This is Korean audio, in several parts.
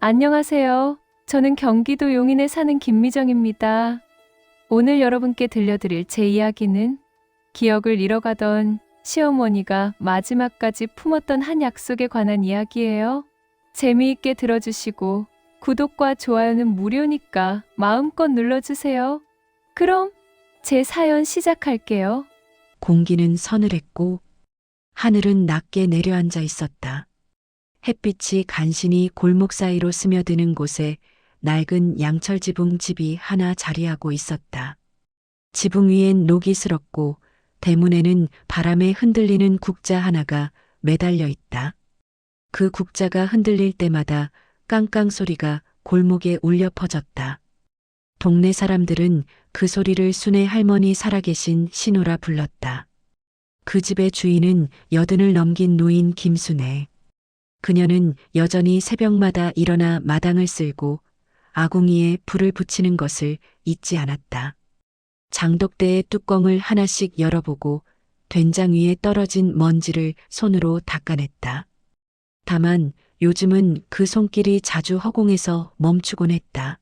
안녕하세요. 저는 경기도 용인에 사는 김미정입니다. 오늘 여러분께 들려드릴 제 이야기는 기억을 잃어가던 시어머니가 마지막까지 품었던 한 약속에 관한 이야기예요. 재미있게 들어주시고 구독과 좋아요는 무료니까 마음껏 눌러주세요. 그럼 제 사연 시작할게요. 공기는 서늘했고 하늘은 낮게 내려앉아 있었다. 햇빛이 간신히 골목 사이로 스며드는 곳에 낡은 양철 지붕 집이 하나 자리하고 있었다. 지붕 위엔 녹이 슬었고 대문에는 바람에 흔들리는 국자 하나가 매달려 있다. 그 국자가 흔들릴 때마다 깡깡 소리가 골목에 울려 퍼졌다. 동네 사람들은 그 소리를 순애 할머니 살아계신 신호라 불렀다. 그 집의 주인은 80을 넘긴 노인 김순애. 그녀는 여전히 새벽마다 일어나 마당을 쓸고 아궁이에 불을 붙이는 것을 잊지 않았다. 장독대의 뚜껑을 하나씩 열어보고 된장 위에 떨어진 먼지를 손으로 닦아냈다. 다만 요즘은 그 손길이 자주 허공에서 멈추곤 했다.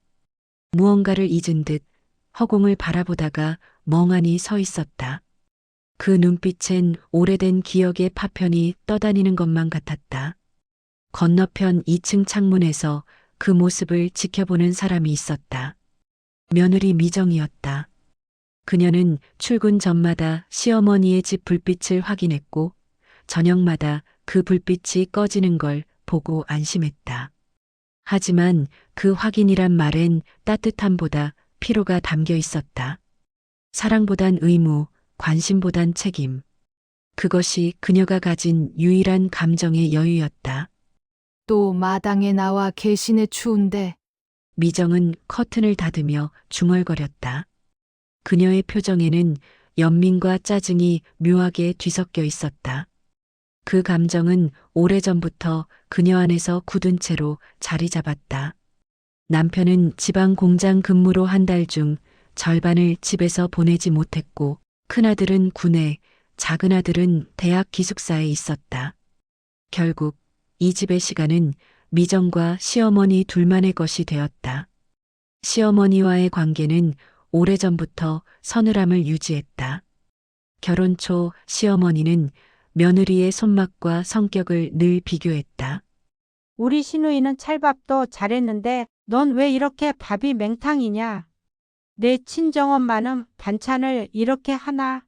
무언가를 잊은 듯 허공을 바라보다가 멍하니 서 있었다. 그 눈빛엔 오래된 기억의 파편이 떠다니는 것만 같았다. 건너편 2층 창문에서 그 모습을 지켜보는 사람이 있었다. 며느리 미정이었다. 그녀는 출근 전마다 시어머니의 집 불빛을 확인했고 저녁마다 그 불빛이 꺼지는 걸 보고 안심했다. 하지만 그 확인이란 말엔 따뜻함보다 피로가 담겨 있었다. 사랑보단 의무, 관심보단 책임. 그것이 그녀가 가진 유일한 감정의 여유였다. 또 마당에 나와 계시네 추운데. 미정은 커튼을 닫으며 중얼거렸다. 그녀의 표정에는 연민과 짜증이 묘하게 뒤섞여 있었다. 그 감정은 오래전부터 그녀 안에서 굳은 채로 자리 잡았다. 남편은 지방 공장 근무로 한 달 중 절반을 집에서 보내지 못했고 큰아들은 군에, 작은아들은 대학 기숙사에 있었다. 결국 이 집의 시간은 미정과 시어머니 둘만의 것이 되었다. 시어머니와의 관계는 오래전부터 서늘함을 유지했다. 결혼 초 시어머니는 며느리의 손맛과 성격을 늘 비교했다. 우리 시누이는 찰밥도 잘했는데 넌 왜 이렇게 밥이 맹탕이냐? 내 친정엄마는 반찬을 이렇게 하나?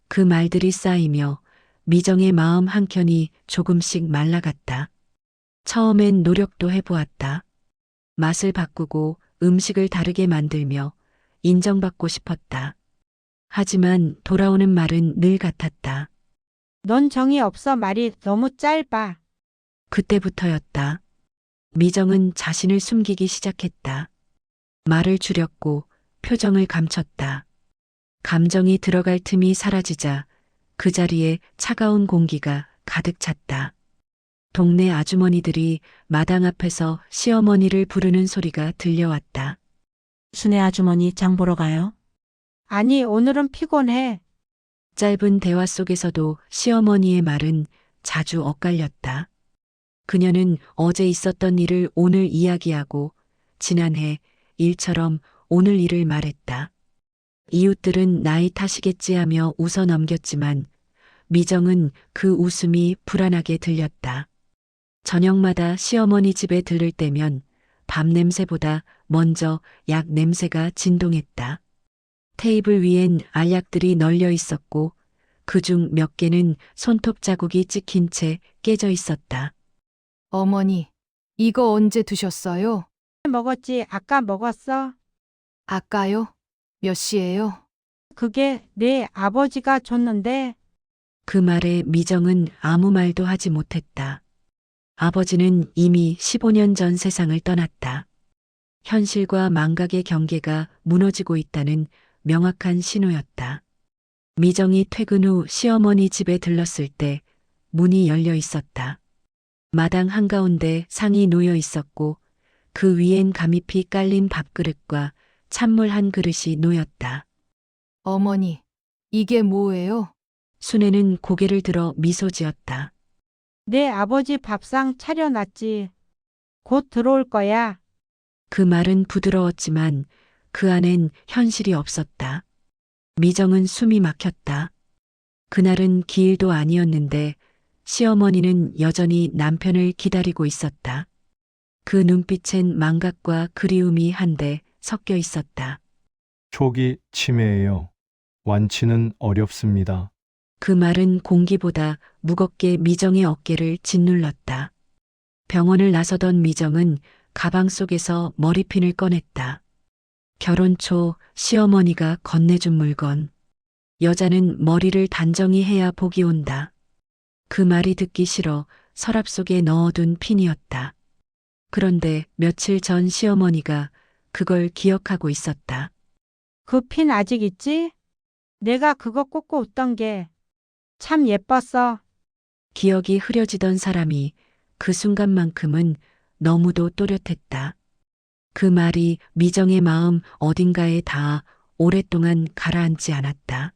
그 말들이 쌓이며 미정의 마음 한켠이 조금씩 말라갔다. 처음엔 노력도 해보았다. 맛을 바꾸고 음식을 다르게 만들며 인정받고 싶었다. 하지만 돌아오는 말은 늘 같았다. 넌 정이 없어 말이 너무 짧아. 그때부터였다. 미정은 자신을 숨기기 시작했다. 말을 줄였고 표정을 감췄다. 감정이 들어갈 틈이 사라지자 그 자리에 차가운 공기가 가득 찼다. 동네 아주머니들이 마당 앞에서 시어머니를 부르는 소리가 들려왔다. 순애 아주머니 장 보러 가요? 아니, 오늘은 피곤해. 짧은 대화 속에서도 시어머니의 말은 자주 엇갈렸다. 그녀는 어제 있었던 일을 오늘 이야기하고 지난해 일처럼 오늘 일을 말했다. 이웃들은 나이 탓이겠지 하며 웃어 넘겼지만 미정은 그 웃음이 불안하게 들렸다. 저녁마다 시어머니 집에 들를 때면 밥 냄새보다 먼저 약 냄새가 진동했다. 테이블 위엔 알약들이 널려 있었고 그중 몇 개는 손톱 자국이 찍힌 채 깨져 있었다. 어머니, 이거 언제 드셨어요? 먹었지, 아까 먹었어. 아까요? 몇 시예요? 그게 내 아버지가 줬는데 그 말에 미정은 아무 말도 하지 못했다. 아버지는 이미 15년 전 세상을 떠났다. 현실과 망각의 경계가 무너지고 있다는 명확한 신호였다. 미정이 퇴근 후 시어머니 집에 들렀을 때 문이 열려 있었다. 마당 한가운데 상이 놓여 있었고 그 위엔 가미피 깔린 밥그릇과 찬물 한 그릇이 놓였다. 어머니, 이게 뭐예요? 순애는 고개를 들어 미소 지었다. 내 아버지 밥상 차려놨지. 곧 들어올 거야. 그 말은 부드러웠지만 그 안엔 현실이 없었다. 미정은 숨이 막혔다. 그날은 기일도 아니었는데 시어머니는 여전히 남편을 기다리고 있었다. 그 눈빛엔 망각과 그리움이 한데 섞여 있었다. 초기 치매예요. 완치는 어렵습니다. 그 말은 공기보다 무겁게 미정의 어깨를 짓눌렀다. 병원을 나서던 미정은 가방 속에서 머리핀을 꺼냈다. 결혼 초 시어머니가 건네준 물건. 여자는 머리를 단정히 해야 복이 온다. 그 말이 듣기 싫어 서랍 속에 넣어둔 핀이었다. 그런데 며칠 전 시어머니가 그걸 기억하고 있었다. 그 핀 아직 있지? 내가 그거 꽂고 웃던 게 참 예뻤어. 기억이 흐려지던 사람이 그 순간만큼은 너무도 또렷했다. 그 말이 미정의 마음 어딘가에 닿아 오랫동안 가라앉지 않았다.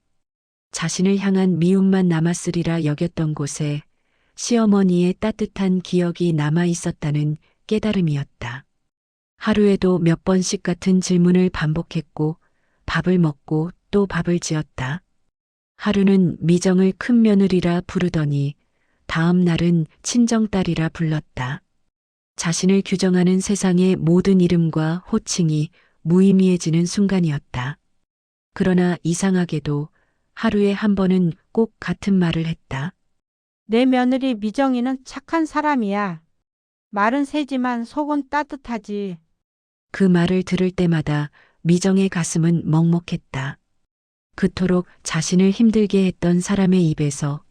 자신을 향한 미움만 남았으리라 여겼던 곳에 시어머니의 따뜻한 기억이 남아 있었다는 깨달음이었다. 하루에도 몇 번씩 같은 질문을 반복했고 밥을 먹고 또 밥을 지었다. 하루는 미정을 큰 며느리라 부르더니 다음 날은 친정딸이라 불렀다. 자신을 규정하는 세상의 모든 이름과 호칭이 무의미해지는 순간이었다. 그러나 이상하게도 하루에 한 번은 꼭 같은 말을 했다. 내 며느리 미정이는 착한 사람이야. 말은 세지만 속은 따뜻하지. 그 말을 들을 때마다 미정의 가슴은 먹먹했다. 그토록 자신을 힘들게 했던 사람의 입에서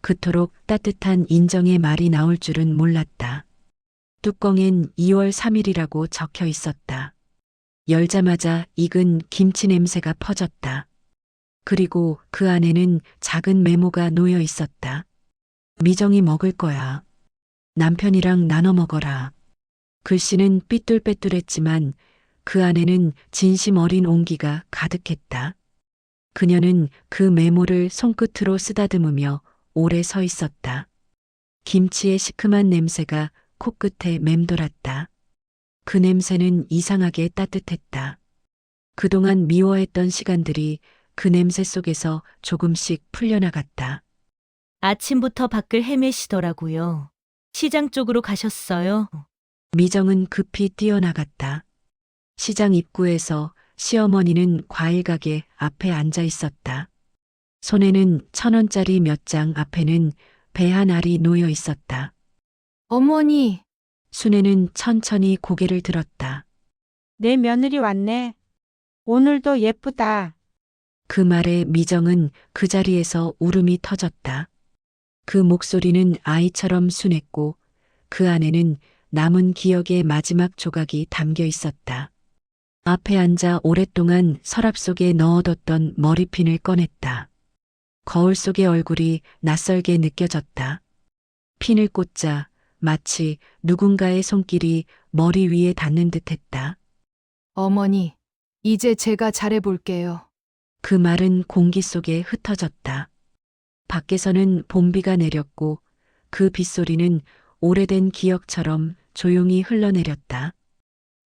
그토록 따뜻한 인정의 말이 나올 줄은 몰랐다. 뚜껑엔 2월 3일이라고 적혀 있었다. 열자마자 익은 김치 냄새가 퍼졌다. 그리고 그 안에는 작은 메모가 놓여 있었다. 미정이 먹을 거야. 남편이랑 나눠 먹어라. 글씨는 삐뚤빼뚤했지만 그 안에는 진심 어린 온기가 가득했다. 그녀는 그 메모를 손끝으로 쓰다듬으며 오래 서 있었다. 김치의 시큼한 냄새가 코끝에 맴돌았다. 그 냄새는 이상하게 따뜻했다. 그동안 미워했던 시간들이 그 냄새 속에서 조금씩 풀려나갔다. 아침부터 밖을 헤매시더라고요. 시장 쪽으로 가셨어요. 미정은 급히 뛰어나갔다. 시장 입구에서 시어머니는 과일 가게 앞에 앉아 있었다. 손에는 1,000원짜리 몇 장, 앞에는 배 한 알이 놓여 있었다. 어머니, 순애는 천천히 고개를 들었다. 내 며느리 왔네. 오늘도 예쁘다. 그 말에 미정은 그 자리에서 울음이 터졌다. 그 목소리는 아이처럼 순했고 그 안에는 남은 기억의 마지막 조각이 담겨 있었다. 앞에 앉아 오랫동안 서랍 속에 넣어뒀던 머리핀을 꺼냈다. 거울 속의 얼굴이 낯설게 느껴졌다. 핀을 꽂자 마치 누군가의 손길이 머리 위에 닿는 듯했다. 어머니, 이제 제가 잘해볼게요. 그 말은 공기 속에 흩어졌다. 밖에서는 봄비가 내렸고 그 빗소리는 오래된 기억처럼 조용히 흘러내렸다.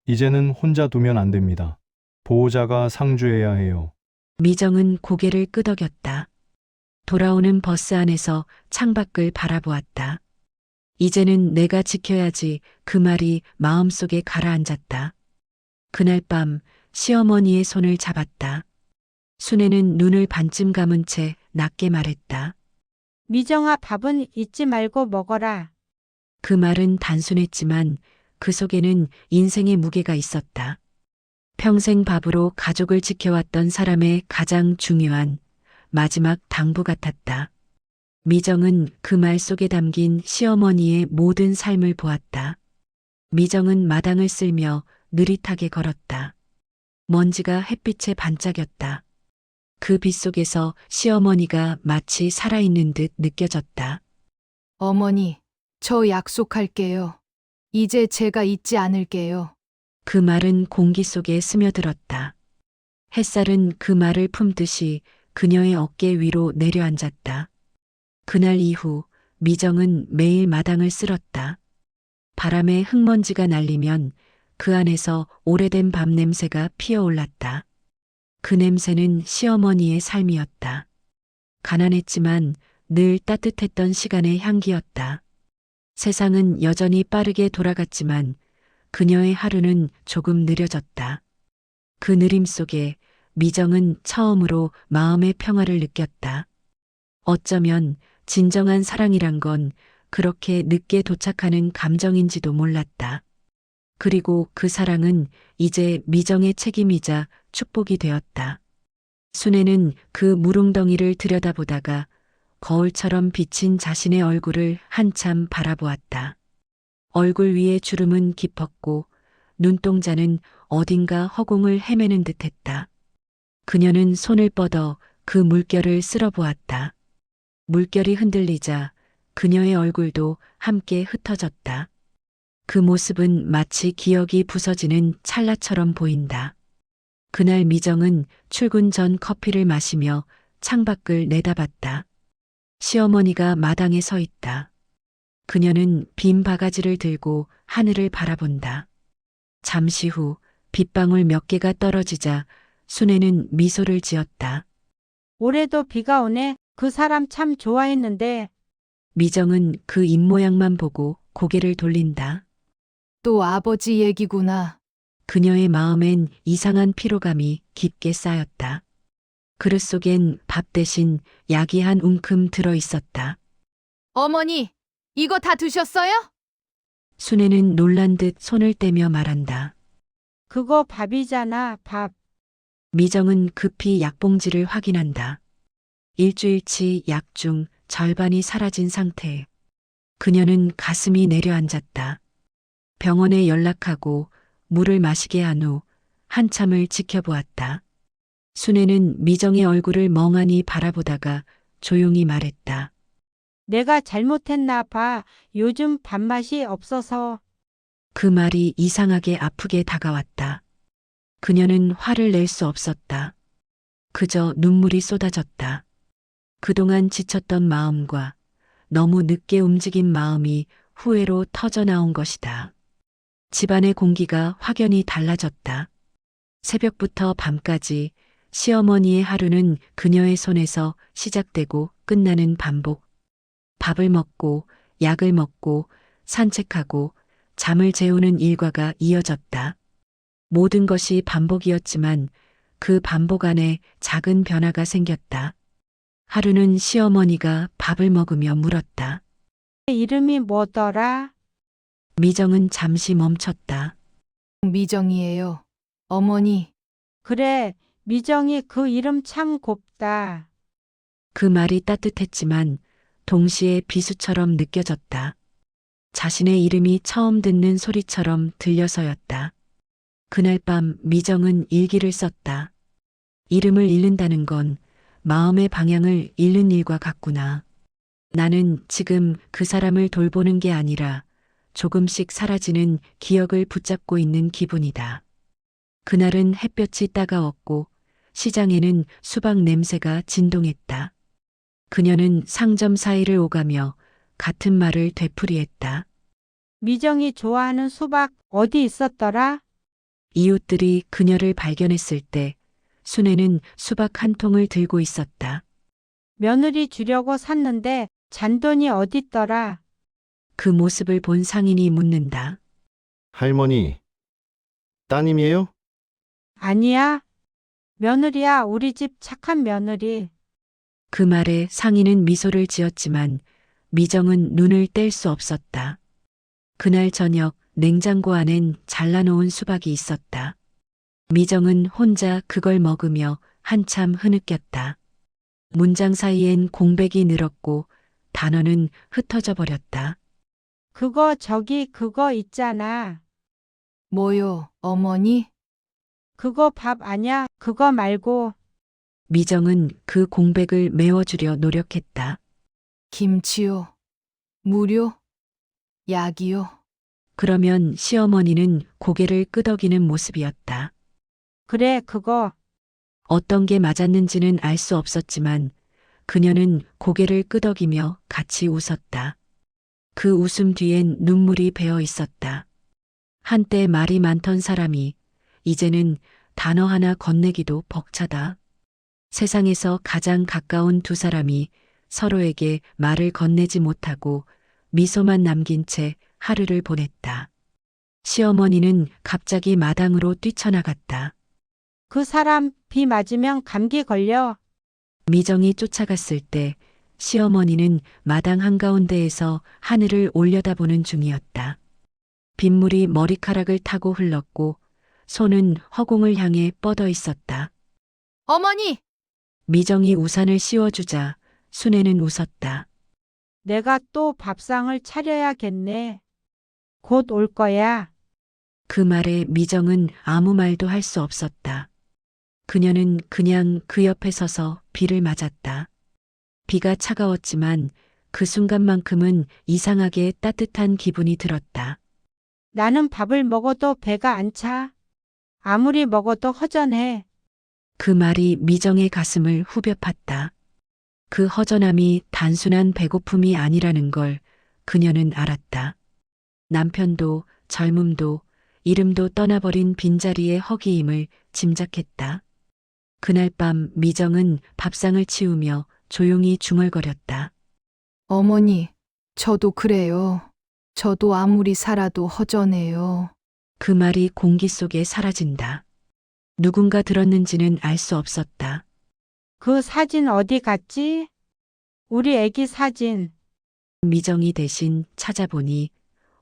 이제는 혼자 두면 안 됩니다. 보호자가 상주해야 해요. 미정은 고개를 끄덕였다. 돌아오는 버스 안에서 창밖을 바라보았다. 이제는 내가 지켜야지, 그 말이 마음속에 가라앉았다. 그날 밤 시어머니의 손을 잡았다. 순애는 눈을 반쯤 감은 채 낮게 말했다. 미정아, 밥은 잊지 말고 먹어라. 그 말은 단순했지만 그 속에는 인생의 무게가 있었다. 평생 밥으로 가족을 지켜왔던 사람의 가장 중요한 마지막 당부 같았다. 미정은 그 말 속에 담긴 시어머니의 모든 삶을 보았다. 미정은 마당을 쓸며 느릿하게 걸었다. 먼지가 햇빛에 반짝였다. 그 빛 속에서 시어머니가 마치 살아있는 듯 느껴졌다. 어머니, 저 약속할게요. 이제 제가 잊지 않을게요. 그 말은 공기 속에 스며들었다. 햇살은 그 말을 품듯이 그녀의 어깨 위로 내려앉았다. 그날 이후 미정은 매일 마당을 쓸었다. 바람에 흙먼지가 날리면 그 안에서 오래된 밥 냄새가 피어올랐다. 그 냄새는 시어머니의 삶이었다. 가난했지만 늘 따뜻했던 시간의 향기였다. 세상은 여전히 빠르게 돌아갔지만 그녀의 하루는 조금 느려졌다. 그 느림 속에 미정은 처음으로 마음의 평화를 느꼈다. 어쩌면 진정한 사랑이란 건 그렇게 늦게 도착하는 감정인지도 몰랐다. 그리고 그 사랑은 이제 미정의 책임이자 축복이 되었다. 순애는 그 무릉덩이를 들여다보다가 거울처럼 비친 자신의 얼굴을 한참 바라보았다. 얼굴 위의 주름은 깊었고 눈동자는 어딘가 허공을 헤매는 듯했다. 그녀는 손을 뻗어 그 물결을 쓸어보았다. 물결이 흔들리자 그녀의 얼굴도 함께 흩어졌다. 그 모습은 마치 기억이 부서지는 찰나처럼 보인다. 그날 미정은 출근 전 커피를 마시며 창밖을 내다봤다. 시어머니가 마당에 서 있다. 그녀는 빈 바가지를 들고 하늘을 바라본다. 잠시 후 빗방울 몇 개가 떨어지자 순애는 미소를 지었다. 올해도 비가 오네. 그 사람 참 좋아했는데. 미정은 그 입모양만 보고 고개를 돌린다. 또 아버지 얘기구나. 그녀의 마음엔 이상한 피로감이 깊게 쌓였다. 그릇 속엔 밥 대신 약이 한 움큼 들어 있었다. 어머니, 이거 다 드셨어요? 순애는 놀란 듯 손을 떼며 말한다. 그거 밥이잖아, 밥. 미정은 급히 약봉지를 확인한다. 일주일치 약 중 절반이 사라진 상태. 그녀는 가슴이 내려앉았다. 병원에 연락하고 물을 마시게 한 후 한참을 지켜보았다. 순애는 미정의 얼굴을 멍하니 바라보다가 조용히 말했다. 내가 잘못했나 봐. 요즘 밥맛이 없어서. 그 말이 이상하게 아프게 다가왔다. 그녀는 화를 낼 수 없었다. 그저 눈물이 쏟아졌다. 그동안 지쳤던 마음과 너무 늦게 움직인 마음이 후회로 터져나온 것이다. 집안의 공기가 확연히 달라졌다. 새벽부터 밤까지 시어머니의 하루는 그녀의 손에서 시작되고 끝나는 반복. 밥을 먹고 약을 먹고 산책하고 잠을 재우는 일과가 이어졌다. 모든 것이 반복이었지만 그 반복 안에 작은 변화가 생겼다. 하루는 시어머니가 밥을 먹으며 물었다. 이름이 뭐더라? 미정은 잠시 멈췄다. 미정이에요. 어머니, 그래, 미정이 그 이름 참 곱다. 그 말이 따뜻했지만 동시에 비수처럼 느껴졌다. 자신의 이름이 처음 듣는 소리처럼 들려서였다. 그날 밤 미정은 일기를 썼다. 이름을 잃는다는 건 마음의 방향을 잃는 일과 같구나. 나는 지금 그 사람을 돌보는 게 아니라 조금씩 사라지는 기억을 붙잡고 있는 기분이다. 그날은 햇볕이 따가웠고 시장에는 수박 냄새가 진동했다. 그녀는 상점 사이를 오가며 같은 말을 되풀이했다. 미정이 좋아하는 수박 어디 있었더라? 이웃들이 그녀를 발견했을 때 순애는 수박 한 통을 들고 있었다. 며느리 주려고 샀는데 잔돈이 어딨더라? 그 모습을 본 상인이 묻는다. 할머니, 따님이에요? 아니야. 며느리야, 우리 집 착한 며느리. 그 말에 상인은 미소를 지었지만 미정은 눈을 뗄 수 없었다. 그날 저녁 냉장고 안엔 잘라놓은 수박이 있었다. 미정은 혼자 그걸 먹으며 한참 흐느꼈다. 문장 사이엔 공백이 늘었고 단어는 흩어져 버렸다. 그거 그거 있잖아. 뭐요, 어머니? 그거 밥 아냐? 그거 말고. 미정은 그 공백을 메워주려 노력했다. 김치요. 무료. 약이요. 그러면 시어머니는 고개를 끄덕이는 모습이었다. 그래, 그거. 어떤 게 맞았는지는 알 수 없었지만 그녀는 고개를 끄덕이며 같이 웃었다. 그 웃음 뒤엔 눈물이 배어 있었다. 한때 말이 많던 사람이 이제는 단어 하나 건네기도 벅차다. 세상에서 가장 가까운 두 사람이 서로에게 말을 건네지 못하고 미소만 남긴 채 하루를 보냈다. 시어머니는 갑자기 마당으로 뛰쳐나갔다. 그 사람 비 맞으면 감기 걸려. 미정이 쫓아갔을 때 시어머니는 마당 한가운데에서 하늘을 올려다보는 중이었다. 빗물이 머리카락을 타고 흘렀고 손은 허공을 향해 뻗어 있었다. 어머니! 미정이 우산을 씌워주자 순애는 웃었다. 내가 또 밥상을 차려야겠네. 곧 올 거야. 그 말에 미정은 아무 말도 할 수 없었다. 그녀는 그냥 그 옆에 서서 비를 맞았다. 비가 차가웠지만 그 순간만큼은 이상하게 따뜻한 기분이 들었다. 나는 밥을 먹어도 배가 안 차. 아무리 먹어도 허전해. 그 말이 미정의 가슴을 후벼 팠다. 그 허전함이 단순한 배고픔이 아니라는 걸 그녀는 알았다. 남편도 젊음도 이름도 떠나버린 빈자리의 허기임을 짐작했다. 그날 밤 미정은 밥상을 치우며 조용히 중얼거렸다. 어머니, 저도 그래요. 저도 아무리 살아도 허전해요. 그 말이 공기 속에 사라진다. 누군가 들었는지는 알 수 없었다. 그 사진 어디 갔지? 우리 애기 사진. 미정이 대신 찾아보니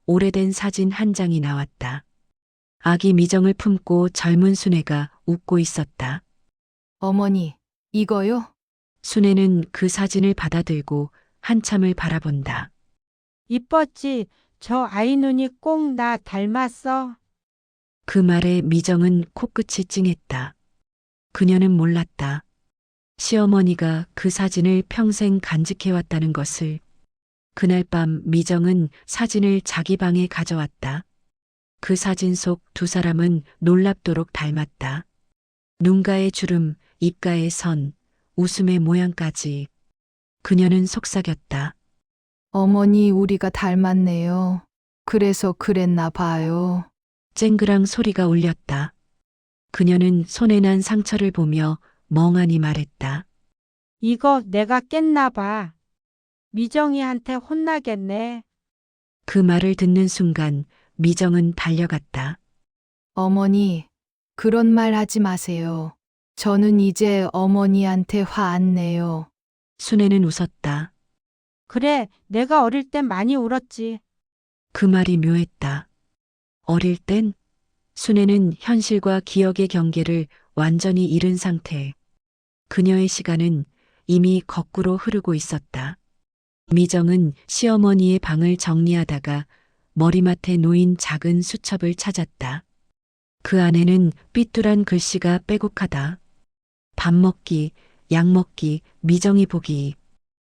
오래된 사진 한 장이 나왔다. 아기 미정을 품고 젊은 순애가 웃고 있었다. 어머니, 이거요? 순애는 그 사진을 받아들고 한참을 바라본다. 이뻤지? 저 아이 눈이 꼭 나 닮았어. 그 말에 미정은 코끝이 찡했다. 그녀는 몰랐다. 시어머니가 그 사진을 평생 간직해왔다는 것을. 그날 밤 미정은 사진을 자기 방에 가져왔다. 그 사진 속 두 사람은 놀랍도록 닮았다. 눈가의 주름, 입가의 선, 웃음의 모양까지. 그녀는 속삭였다. 어머니, 우리가 닮았네요. 그래서 그랬나 봐요. 쨍그랑 소리가 울렸다. 그녀는 손에 난 상처를 보며 멍하니 말했다. 이거 내가 깼나 봐. 미정이한테 혼나겠네. 그 말을 듣는 순간 미정은 달려갔다. 어머니, 그런 말 하지 마세요. 저는 이제 어머니한테 화 안 내요. 순애는 웃었다. 그래, 내가 어릴 땐 많이 울었지. 그 말이 묘했다. 어릴 땐 순애는 현실과 기억의 경계를 완전히 잃은 상태. 그녀의 시간은 이미 거꾸로 흐르고 있었다. 미정은 시어머니의 방을 정리하다가 머리맡에 놓인 작은 수첩을 찾았다. 그 안에는 삐뚤한 글씨가 빼곡하다. 밥 먹기, 약 먹기, 미정이 보기.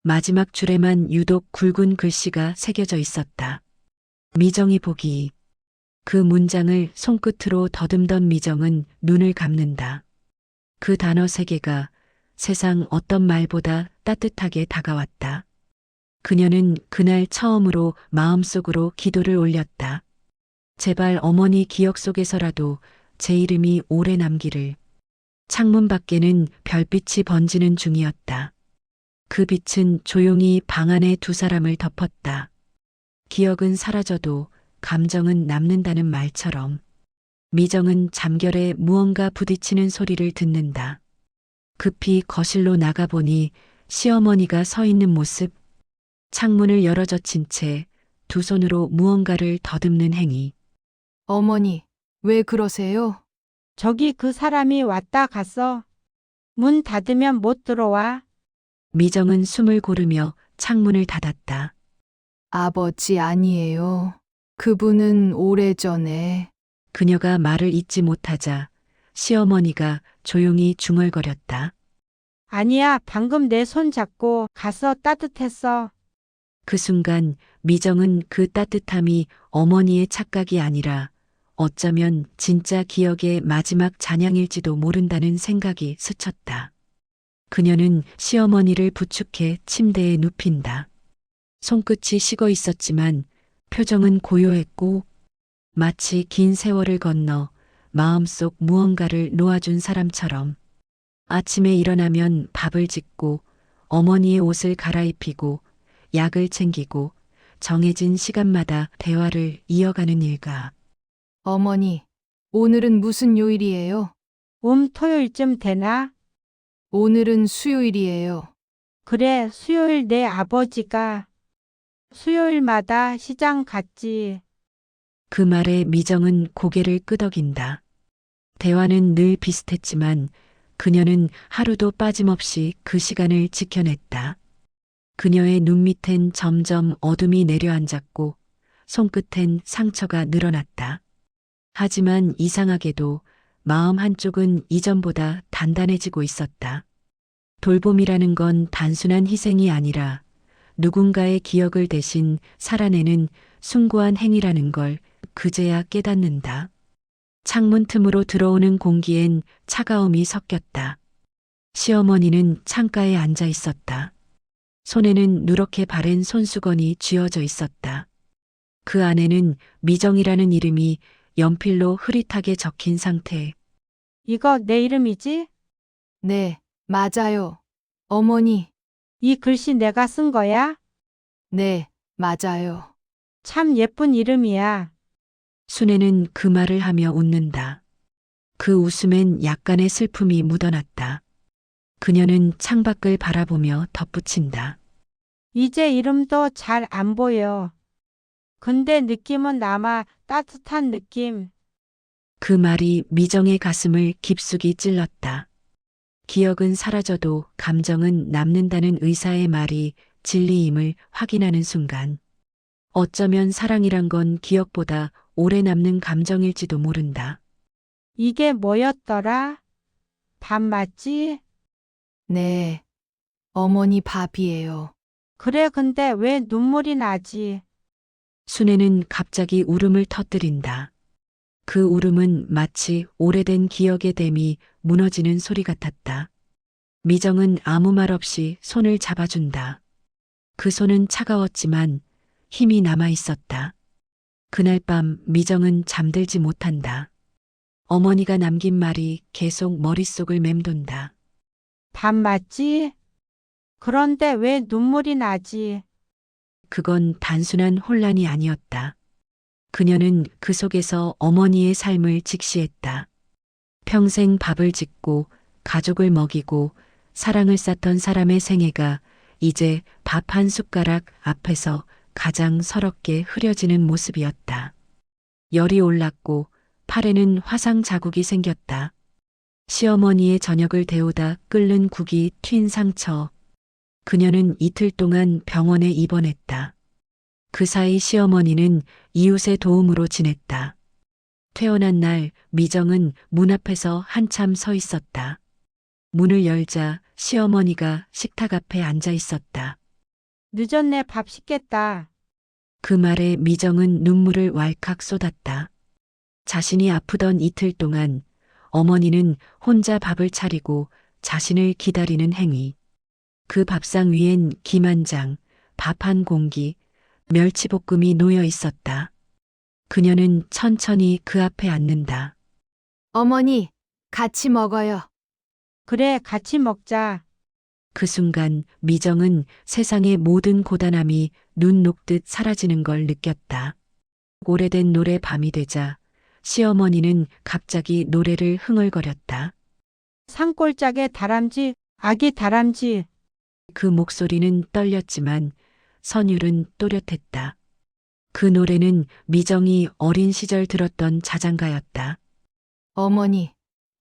마지막 줄에만 유독 굵은 글씨가 새겨져 있었다. 미정이 보기. 그 문장을 손끝으로 더듬던 미정은 눈을 감는다. 그 단어 세 개가 세상 어떤 말보다 따뜻하게 다가왔다. 그녀는 그날 처음으로 마음속으로 기도를 올렸다. 제발 어머니 기억 속에서라도 제 이름이 오래 남기를. 창문 밖에는 별빛이 번지는 중이었다. 그 빛은 조용히 방 안의 두 사람을 덮었다. 기억은 사라져도 감정은 남는다는 말처럼. 미정은 잠결에 무언가 부딪히는 소리를 듣는다. 급히 거실로 나가보니 시어머니가 서 있는 모습. 창문을 열어젖힌 채 두 손으로 무언가를 더듬는 행위. 어머니, 왜 그러세요? 저기 그 사람이 왔다 갔어. 문 닫으면 못 들어와. 미정은 숨을 고르며 창문을 닫았다. 아버지 아니에요. 그분은 오래전에. 그녀가 말을 잇지 못하자 시어머니가 조용히 중얼거렸다. 아니야, 방금 내 손 잡고 가서 따뜻했어. 그 순간 미정은 그 따뜻함이 어머니의 착각이 아니라 어쩌면 진짜 기억의 마지막 잔향일지도 모른다는 생각이 스쳤다. 그녀는 시어머니를 부축해 침대에 눕힌다. 손끝이 식어 있었지만 표정은 고요했고 마치 긴 세월을 건너 마음속 무언가를 놓아준 사람처럼 아침에 일어나면 밥을 짓고 어머니의 옷을 갈아입히고 약을 챙기고 정해진 시간마다 대화를 이어가는 일가. 어머니, 오늘은 무슨 요일이에요? 토요일쯤 되나? 오늘은 수요일이에요. 그래, 수요일 내 아버지가 수요일마다 시장 갔지. 그 말에 미정은 고개를 끄덕인다. 대화는 늘 비슷했지만 그녀는 하루도 빠짐없이 그 시간을 지켜냈다. 그녀의 눈 밑엔 점점 어둠이 내려앉았고 손끝엔 상처가 늘어났다. 하지만 이상하게도 마음 한쪽은 이전보다 단단해지고 있었다. 돌봄이라는 건 단순한 희생이 아니라 누군가의 기억을 대신 살아내는 숭고한 행위라는 걸 그제야 깨닫는다. 창문 틈으로 들어오는 공기엔 차가움이 섞였다. 시어머니는 창가에 앉아 있었다. 손에는 누렇게 바랜 손수건이 쥐어져 있었다. 그 안에는 미정이라는 이름이 연필로 흐릿하게 적힌 상태. 이거 내 이름이지? 네, 맞아요. 어머니, 이 글씨 내가 쓴 거야? 네, 맞아요. 참 예쁜 이름이야. 순애는 그 말을 하며 웃는다. 그 웃음엔 약간의 슬픔이 묻어났다. 그녀는 창밖을 바라보며 덧붙인다. 이제 이름도 잘 안 보여. 근데 느낌은 아마 따뜻한 느낌. 그 말이 미정의 가슴을 깊숙이 찔렀다. 기억은 사라져도 감정은 남는다는 의사의 말이 진리임을 확인하는 순간 어쩌면 사랑이란 건 기억보다 오래 남는 감정일지도 모른다. 이게 뭐였더라? 밥 맞지? 네, 어머니 밥이에요. 그래, 근데 왜 눈물이 나지? 순애는 갑자기 울음을 터뜨린다. 그 울음은 마치 오래된 기억의 댐이 무너지는 소리 같았다. 미정은 아무 말 없이 손을 잡아준다. 그 손은 차가웠지만 힘이 남아 있었다. 그날 밤 미정은 잠들지 못한다. 어머니가 남긴 말이 계속 머릿속을 맴돈다. 밥 맞지? 그런데 왜 눈물이 나지? 그건 단순한 혼란이 아니었다. 그녀는 그 속에서 어머니의 삶을 직시했다. 평생 밥을 짓고 가족을 먹이고 사랑을 쌓던 사람의 생애가 이제 밥 한 숟가락 앞에서 가장 서럽게 흐려지는 모습이었다. 열이 올랐고 팔에는 화상 자국이 생겼다. 시어머니의 저녁을 데우다 끓는 국이 튄 상처. 그녀는 이틀 동안 병원에 입원했다. 그 사이 시어머니는 이웃의 도움으로 지냈다. 퇴원한 날 미정은 문 앞에서 한참 서 있었다. 문을 열자 시어머니가 식탁 앞에 앉아 있었다. 늦었네, 밥 식겠다. 그 말에 미정은 눈물을 왈칵 쏟았다. 자신이 아프던 이틀 동안 어머니는 혼자 밥을 차리고 자신을 기다리는 행위. 그 밥상 위엔 김 한 장, 밥 한 공기, 멸치볶음이 놓여 있었다. 그녀는 천천히 그 앞에 앉는다. 어머니, 같이 먹어요. 그래, 같이 먹자. 그 순간 미정은 세상의 모든 고단함이 눈 녹듯 사라지는 걸 느꼈다. 오래된 노래 밤이 되자 시어머니는 갑자기 노래를 흥얼거렸다. 산골짜기 다람쥐, 아기 다람쥐. 그 목소리는 떨렸지만 선율은 또렷했다. 그 노래는 미정이 어린 시절 들었던 자장가였다. 어머니,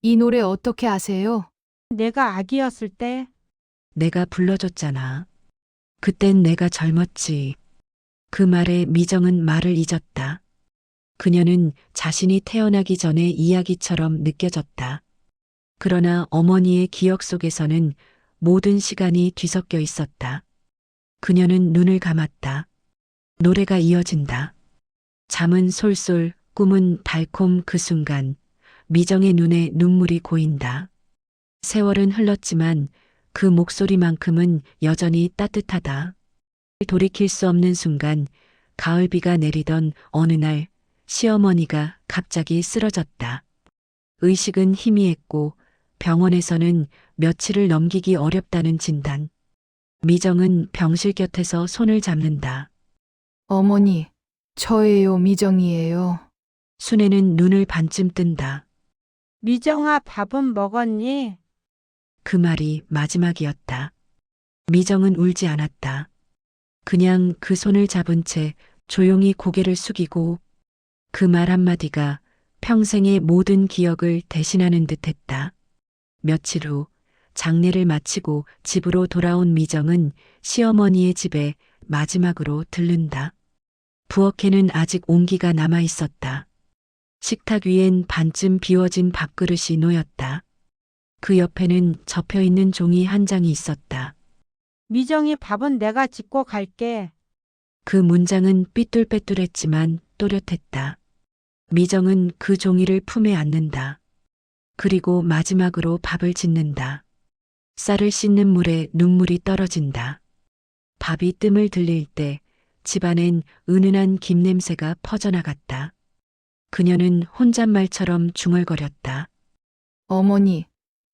이 노래 어떻게 아세요? 내가 아기였을 때 내가 불러줬잖아. 그땐 내가 젊었지. 그 말에 미정은 말을 잊었다. 그녀는 자신이 태어나기 전의 이야기처럼 느껴졌다. 그러나 어머니의 기억 속에서는 모든 시간이 뒤섞여 있었다. 그녀는 눈을 감았다. 노래가 이어진다. 잠은 솔솔, 꿈은 달콤. 그 순간 미정의 눈에 눈물이 고인다. 세월은 흘렀지만 그 목소리만큼은 여전히 따뜻하다. 돌이킬 수 없는 순간 가을비가 내리던 어느 날 시어머니가 갑자기 쓰러졌다. 의식은 희미했고 병원에서는 며칠을 넘기기 어렵다는 진단. 미정은 병실 곁에서 손을 잡는다. 어머니, 저예요, 미정이에요. 순애는 눈을 반쯤 뜬다. 미정아, 밥은 먹었니? 그 말이 마지막이었다. 미정은 울지 않았다. 그냥 그 손을 잡은 채 조용히 고개를 숙이고 그 말 한마디가 평생의 모든 기억을 대신하는 듯 했다. 며칠 후 장례를 마치고 집으로 돌아온 미정은 시어머니의 집에 마지막으로 들른다. 부엌에는 아직 온기가 남아 있었다. 식탁 위엔 반쯤 비워진 밥그릇이 놓였다. 그 옆에는 접혀 있는 종이 한 장이 있었다. 미정이 밥은 내가 짓고 갈게. 그 문장은 삐뚤빼뚤했지만 또렷했다. 미정은 그 종이를 품에 안는다. 그리고 마지막으로 밥을 짓는다. 쌀을 씻는 물에 눈물이 떨어진다. 밥이 뜸을 들릴 때 집안엔 은은한 김 냄새가 퍼져나갔다. 그녀는 혼잣말처럼 중얼거렸다. 어머니,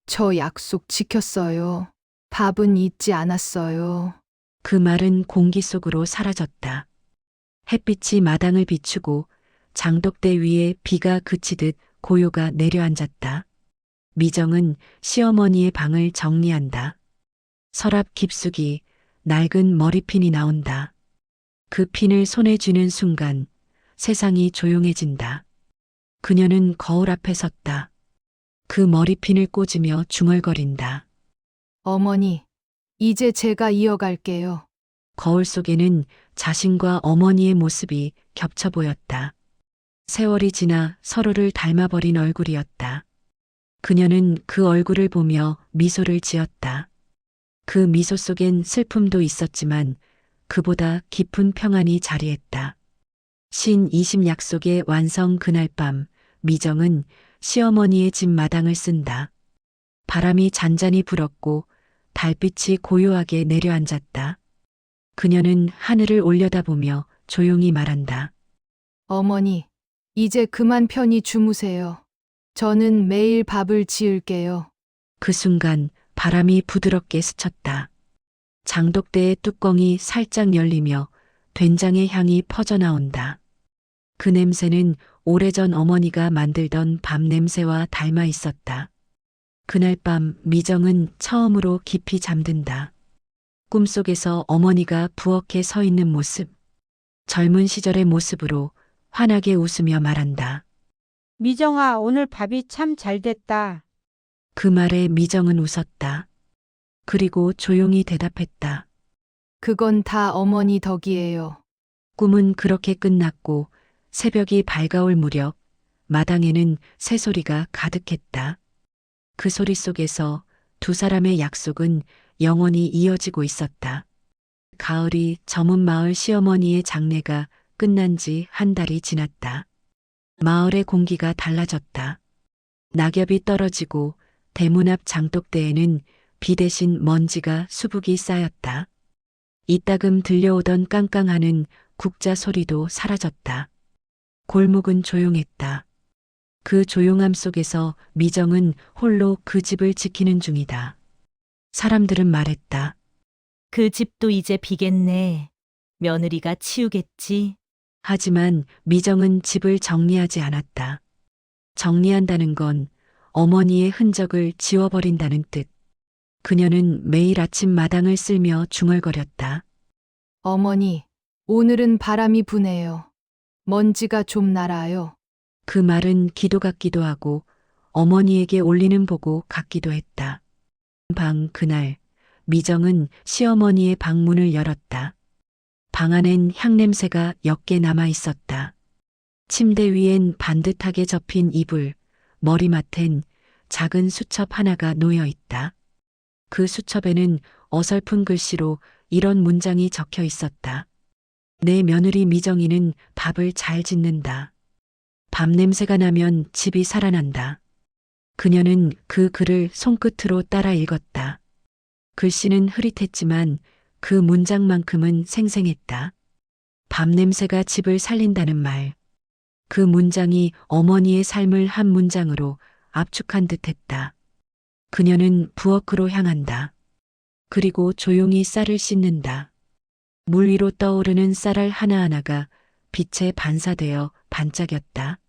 저 약속 지켰어요. 밥은 잊지 않았어요. 그 말은 공기 속으로 사라졌다. 햇빛이 마당을 비추고 장독대 위에 비가 그치듯 고요가 내려앉았다. 미정은 시어머니의 방을 정리한다. 서랍 깊숙이 낡은 머리핀이 나온다. 그 핀을 손에 쥐는 순간 세상이 조용해진다. 그녀는 거울 앞에 섰다. 그 머리핀을 꽂으며 중얼거린다. 어머니, 이제 제가 이어갈게요. 거울 속에는 자신과 어머니의 모습이 겹쳐 보였다. 세월이 지나 서로를 닮아버린 얼굴이었다. 그녀는 그 얼굴을 보며 미소를 지었다. 그 미소 속엔 슬픔도 있었지만 그보다 깊은 평안이 자리했다. 신 20 약속의 완성 그날 밤, 미정은 시어머니의 집 마당을 쓴다. 바람이 잔잔히 불었고 달빛이 고요하게 내려앉았다. 그녀는 하늘을 올려다보며 조용히 말한다. 어머니, 이제 그만 편히 주무세요. 저는 매일 밥을 지을게요. 그 순간 바람이 부드럽게 스쳤다. 장독대의 뚜껑이 살짝 열리며 된장의 향이 퍼져나온다. 그 냄새는 오래전 어머니가 만들던 밥 냄새와 닮아 있었다. 그날 밤 미정은 처음으로 깊이 잠든다. 꿈속에서 어머니가 부엌에 서 있는 모습, 젊은 시절의 모습으로 환하게 웃으며 말한다. 미정아, 오늘 밥이 참 잘 됐다. 그 말에 미정은 웃었다. 그리고 조용히 대답했다. 그건 다 어머니 덕이에요. 꿈은 그렇게 끝났고 새벽이 밝아올 무렵 마당에는 새소리가 가득했다. 그 소리 속에서 두 사람의 약속은 영원히 이어지고 있었다. 가을이 저문 마을 시어머니의 장례가 끝난 지 한 달이 지났다. 마을의 공기가 달라졌다. 낙엽이 떨어지고 대문 앞 장독대에는 비 대신 먼지가 수북이 쌓였다. 이따금 들려오던 깡깡하는 국자 소리도 사라졌다. 골목은 조용했다. 그 조용함 속에서 미정은 홀로 그 집을 지키는 중이다. 사람들은 말했다. 그 집도 이제 비겠네. 며느리가 치우겠지. 하지만 미정은 집을 정리하지 않았다. 정리한다는 건 어머니의 흔적을 지워버린다는 뜻. 그녀는 매일 아침 마당을 쓸며 중얼거렸다. 어머니, 오늘은 바람이 부네요. 먼지가 좀 날아요. 그 말은 기도 같기도 하고 어머니에게 올리는 보고 같기도 했다. 그날 미정은 시어머니의 방문을 열었다. 방 안엔 향냄새가 옅게 남아 있었다. 침대 위엔 반듯하게 접힌 이불, 머리맡엔 작은 수첩 하나가 놓여 있다. 그 수첩에는 어설픈 글씨로 이런 문장이 적혀 있었다. 내 며느리 미정이는 밥을 잘 짓는다. 밥 냄새가 나면 집이 살아난다. 그녀는 그 글을 손끝으로 따라 읽었다. 글씨는 흐릿했지만 그 문장만큼은 생생했다. 밥 냄새가 집을 살린다는 말. 그 문장이 어머니의 삶을 한 문장으로 압축한 듯 했다. 그녀는 부엌으로 향한다. 그리고 조용히 쌀을 씻는다. 물 위로 떠오르는 쌀알 하나하나가 빛에 반사되어 반짝였다.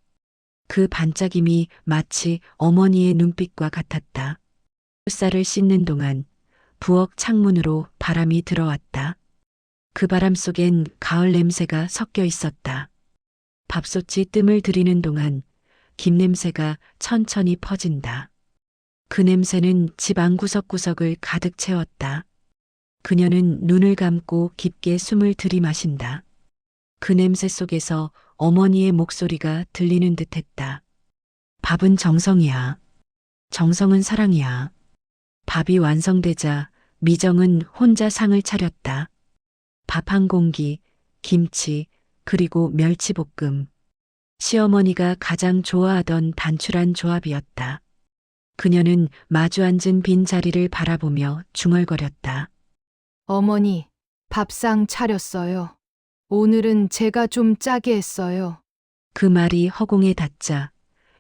그 반짝임이 마치 어머니의 눈빛과 같았다. 쌀을 씻는 동안 부엌 창문으로 바람이 들어왔다. 그 바람 속엔 가을 냄새가 섞여 있었다. 밥솥이 뜸을 들이는 동안 김 냄새가 천천히 퍼진다. 그 냄새는 집 안 구석구석을 가득 채웠다. 그녀는 눈을 감고 깊게 숨을 들이마신다. 그 냄새 속에서 어머니의 목소리가 들리는 듯 했다. 밥은 정성이야. 정성은 사랑이야. 밥이 완성되자 미정은 혼자 상을 차렸다. 밥 한 공기, 김치, 그리고 멸치볶음. 시어머니가 가장 좋아하던 단출한 조합이었다. 그녀는 마주 앉은 빈 자리를 바라보며 중얼거렸다. 어머니, 밥상 차렸어요. 오늘은 제가 좀 짜게 했어요. 그 말이 허공에 닿자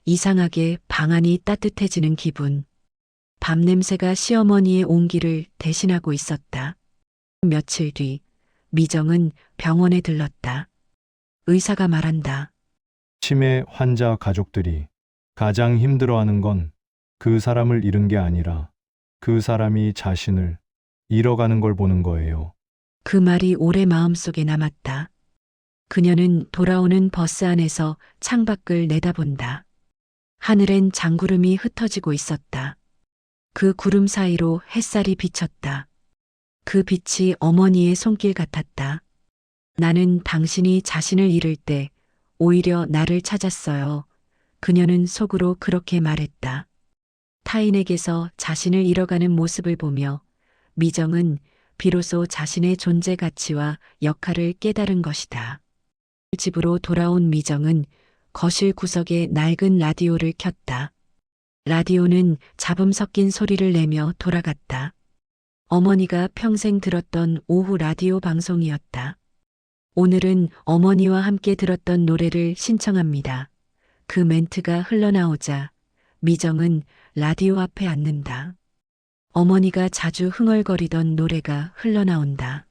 이상하게 방 안이 따뜻해지는 기분. 밥 냄새가 시어머니의 온기를 대신하고 있었다. 며칠 뒤 미정은 병원에 들렀다. 의사가 말한다. 치매 환자 가족들이 가장 힘들어하는 건 그 사람을 잃은 게 아니라 그 사람이 자신을 잃어가는 걸 보는 거예요. 그 말이 오래 마음속에 남았다. 그녀는 돌아오는 버스 안에서 창밖을 내다본다. 하늘엔 장구름이 흩어지고 있었다. 그 구름 사이로 햇살이 비쳤다. 그 빛이 어머니의 손길 같았다. 나는 당신이 자신을 잃을 때 오히려 나를 찾았어요. 그녀는 속으로 그렇게 말했다. 타인에게서 자신을 잃어가는 모습을 보며 미정은 비로소 자신의 존재 가치와 역할을 깨달은 것이다. 집으로 돌아온 미정은 거실 구석에 낡은 라디오를 켰다. 라디오는 잡음 섞인 소리를 내며 돌아갔다. 어머니가 평생 들었던 오후 라디오 방송이었다. 오늘은 어머니와 함께 들었던 노래를 신청합니다. 그 멘트가 흘러나오자 미정은 라디오 앞에 앉는다. 어머니가 자주 흥얼거리던 노래가 흘러나온다.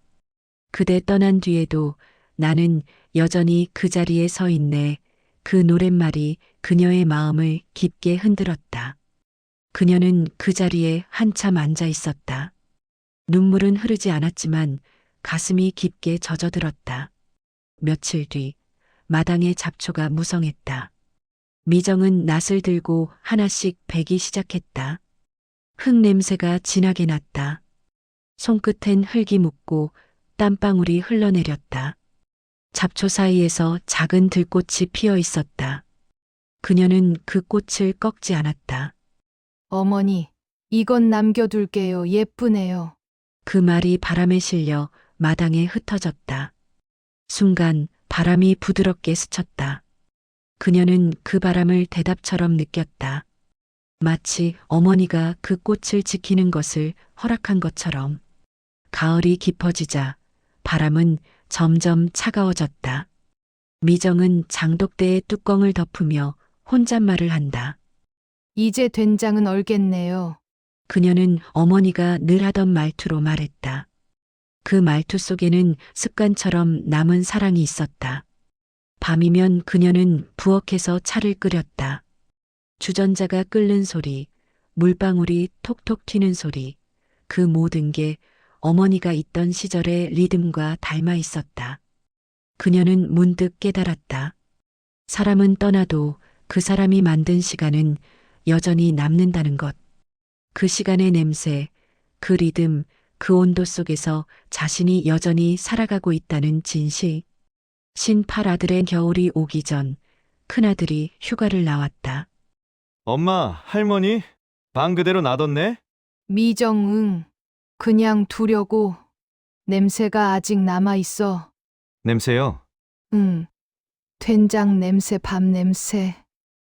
그대 떠난 뒤에도 나는 여전히 그 자리에 서 있네. 그 노랫말이 그녀의 마음을 깊게 흔들었다. 그녀는 그 자리에 한참 앉아 있었다. 눈물은 흐르지 않았지만 가슴이 깊게 젖어들었다. 며칠 뒤 마당에 잡초가 무성했다. 미정은 낫을 들고 하나씩 베기 시작했다. 흙 냄새가 진하게 났다. 손끝엔 흙이 묻고 땀방울이 흘러내렸다. 잡초 사이에서 작은 들꽃이 피어 있었다. 그녀는 그 꽃을 꺾지 않았다. 어머니, 이건 남겨둘게요. 예쁘네요. 그 말이 바람에 실려 마당에 흩어졌다. 순간 바람이 부드럽게 스쳤다. 그녀는 그 바람을 대답처럼 느꼈다. 마치 어머니가 그 꽃을 지키는 것을 허락한 것처럼. 가을이 깊어지자 바람은 점점 차가워졌다. 미정은 장독대의 뚜껑을 덮으며 혼잣말을 한다. 이제 된장은 얼겠네요. 그녀는 어머니가 늘 하던 말투로 말했다. 그 말투 속에는 습관처럼 남은 사랑이 있었다. 밤이면 그녀는 부엌에서 차를 끓였다. 주전자가 끓는 소리, 물방울이 톡톡 튀는 소리, 그 모든 게 어머니가 있던 시절의 리듬과 닮아 있었다. 그녀는 문득 깨달았다. 사람은 떠나도 그 사람이 만든 시간은 여전히 남는다는 것. 그 시간의 냄새, 그 리듬, 그 온도 속에서 자신이 여전히 살아가고 있다는 진실. 신팔 아들의 겨울이 오기 전 큰아들이 휴가를 나왔다. 엄마, 할머니, 방 그대로 놔뒀네? 미정응. 그냥 두려고. 냄새가 아직 남아있어. 냄새요? 응. 된장 냄새, 밥 냄새.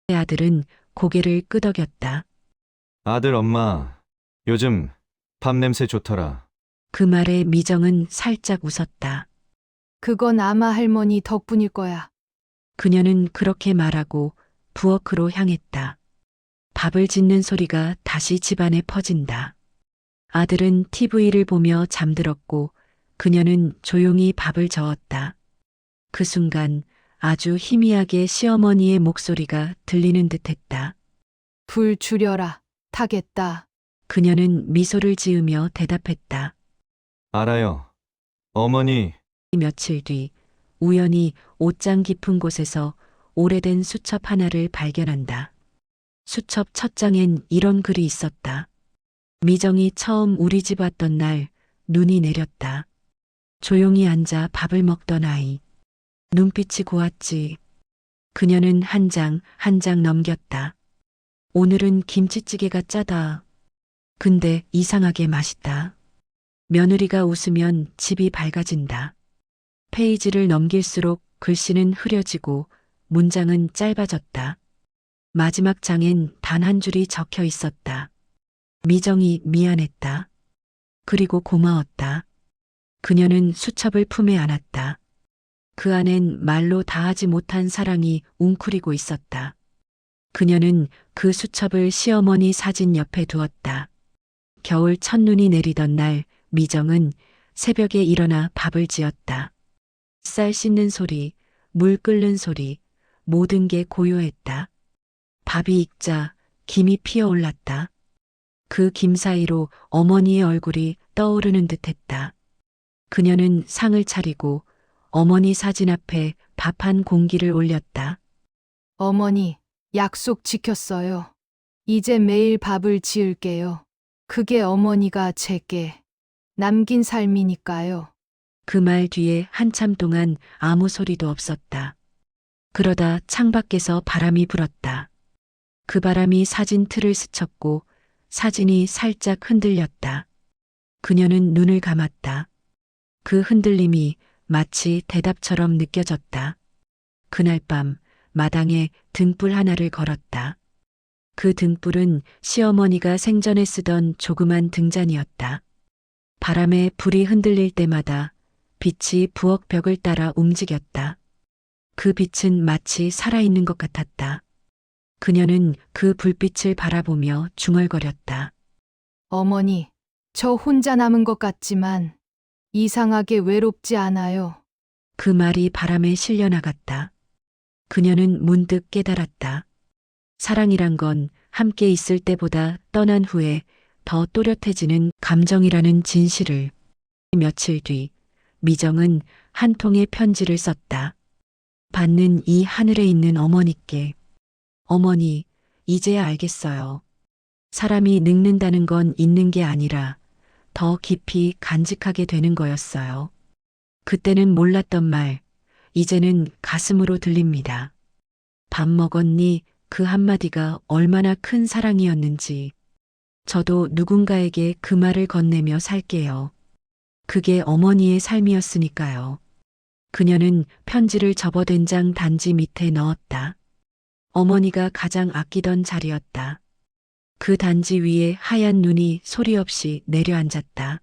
아들은 고개를 끄덕였다. 아들 엄마, 요즘 밥 냄새 좋더라. 그 말에 미정은 살짝 웃었다. 그건 아마 할머니 덕분일 거야. 그녀는 그렇게 말하고 부엌으로 향했다. 밥을 짓는 소리가 다시 집안에 퍼진다. 아들은 TV를 보며 잠들었고 그녀는 조용히 밥을 저었다. 그 순간 아주 희미하게 시어머니의 목소리가 들리는 듯했다. 불 줄여라. 타겠다. 그녀는 미소를 지으며 대답했다. 알아요. 어머니, 며칠 뒤 우연히 옷장 깊은 곳에서 오래된 수첩 하나를 발견한다. 수첩 첫 장엔 이런 글이 있었다. 미정이 처음 우리 집 왔던 날 눈이 내렸다. 조용히 앉아 밥을 먹던 아이. 눈빛이 고왔지. 그녀는 한 장 한 장 넘겼다. 오늘은 김치찌개가 짜다. 근데 이상하게 맛있다. 며느리가 웃으면 집이 밝아진다. 페이지를 넘길수록 글씨는 흐려지고 문장은 짧아졌다. 마지막 장엔 단 한 줄이 적혀 있었다. 미정이 미안했다. 그리고 고마웠다. 그녀는 수첩을 품에 안았다. 그 안엔 말로 다하지 못한 사랑이 웅크리고 있었다. 그녀는 그 수첩을 시어머니 사진 옆에 두었다. 겨울 첫눈이 내리던 날 미정은 새벽에 일어나 밥을 지었다. 쌀 씻는 소리, 물 끓는 소리, 모든 게 고요했다. 밥이 익자 김이 피어올랐다. 그 김 사이로 어머니의 얼굴이 떠오르는 듯했다. 그녀는 상을 차리고 어머니 사진 앞에 밥 한 공기를 올렸다. 어머니, 약속 지켰어요. 이제 매일 밥을 지을게요. 그게 어머니가 제게 남긴 삶이니까요. 그 말 뒤에 한참 동안 아무 소리도 없었다. 그러다 창밖에서 바람이 불었다. 그 바람이 사진 틀을 스쳤고 사진이 살짝 흔들렸다. 그녀는 눈을 감았다. 그 흔들림이 마치 대답처럼 느껴졌다. 그날 밤 마당에 등불 하나를 걸었다. 그 등불은 시어머니가 생전에 쓰던 조그만 등잔이었다. 바람에 불이 흔들릴 때마다 빛이 부엌 벽을 따라 움직였다. 그 빛은 마치 살아있는 것 같았다. 그녀는 그 불빛을 바라보며 중얼거렸다. 어머니, 저 혼자 남은 것 같지만 이상하게 외롭지 않아요. 그 말이 바람에 실려나갔다. 그녀는 문득 깨달았다. 사랑이란 건 함께 있을 때보다 떠난 후에 더 또렷해지는 감정이라는 진실을. 며칠 뒤 미정은 한 통의 편지를 썼다. 받는 이 하늘에 있는 어머니께. 어머니, 이제야 알겠어요. 사람이 늙는다는 건 있는 게 아니라 더 깊이 간직하게 되는 거였어요. 그때는 몰랐던 말, 이제는 가슴으로 들립니다. 밥 먹었니? 그 한마디가 얼마나 큰 사랑이었는지. 저도 누군가에게 그 말을 건네며 살게요. 그게 어머니의 삶이었으니까요. 그녀는 편지를 접어된 장 단지 밑에 넣었다. 어머니가 가장 아끼던 자리였다. 그 단지 위에 하얀 눈이 소리 없이 내려앉았다.